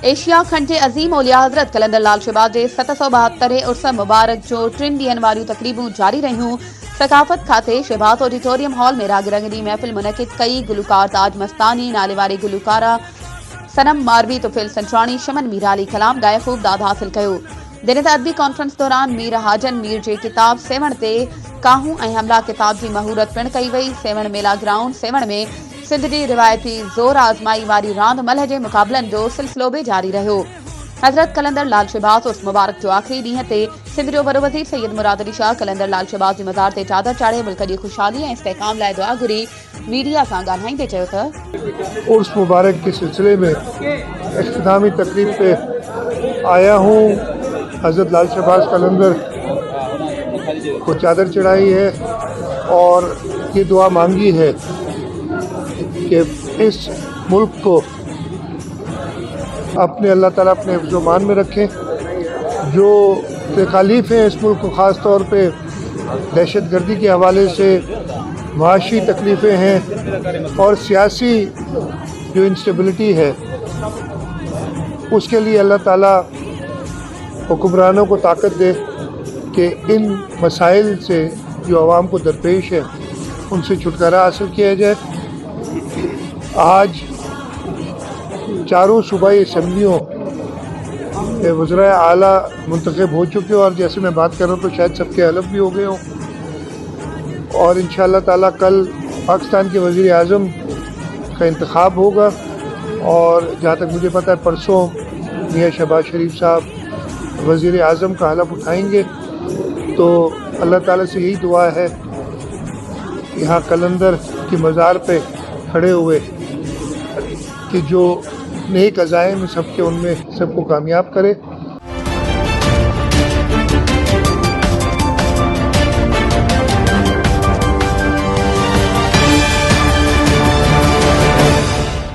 Asia खंड के अज़ीम औलिया हज़रत कलंदर लाल शहबाज़ जे 772 उर्स मुबारक जो 3 ॾींहनि वारियूं तक़रीबूं जारी रहियूं। सकाफ़त खाते शहबाज़ ऑडिटोरियम हॉल में राग रंगनी महफ़िल मुनक़िद कई। गुलकार ताज मस्तानी नाले वारी गुलकारा सनम मारवी तुफिल संचवाणी शमन मीरा अली कलाम ॻाए ख़ूब दाद हासिल कयो। दिन ते अदबी कॉन्फ्रेंस दौरान मीर हाजन मीर जे किताब सेवण ते काहूं ऐं हमला किताब जी महूरत पिण कई वई। सेवण मेला ग्राउंड सेवण में सिंध जी रिवायती ज़ोर आज़माई वारी रांदि मल्ह जे मुक़ाबलनि जो सिलसिलो बि जारी रहियो। हज़रत कलंदर लाल शहबाज़ उर्स मुबारक जो आख़िरी ॾींहं ते सिंध जो बरो वज़ीर सैयद मुराद अली शाह कलंदर लाल शहबाज़ जे मज़ार ते चादर चाढ़े मुल्क जी ख़ुशहाली ऐं इस्तेहकाम लाइ दुआ घुरी। मीडिया सां ॻाल्हाईंदे चयो त उर्स मुबारक के सिलसिले में इख्तितामी तकरीब पे आया हूँ। हज़रत लाल शहबाज़ कलंदर को चादर चढ़ाई है और ये दुआ मांगी है कि इस मुल्क को अपने अल्लाह ताला अपने हिफ्ज़-ओ-मान में रखें। जो तकालीफ हैं इस मुल्क को ख़ास तौर पे दहशत गर्दी के हवाले से माशी तकलीफ़ें हैं और सियासी जो इंस्टेबिलिटी है उसके लिए अल्लाह ताला हुक्मरानों को ताकत दे कि इन मसाइल से जो आवाम को दरपेश है उनसे छुटकारा हासिल किया जाए। आज चारों सूबाई असम्बलियों के वज़राए आला मुंतखब हो चुके हैं और जैसे मैं बात कर रहा हूँ तो शायद सबके हलफ भी हो गए हों और इंशाअल्लाह ताला कल पाकिस्तान के वज़ीर आज़म का इंतखाब होगा और जहाँ तक मुझे पता है परसों मियाँ शहबाज शरीफ साहब वज़ीर आज़म का हलफ उठाएंगे। तो अल्लाह ताला से यही दुआ है यहाँ कलंदर की मज़ार पे खड़े हुए कि जो नेक अज़ाइम सबके उनमें सबको कामयाब करे।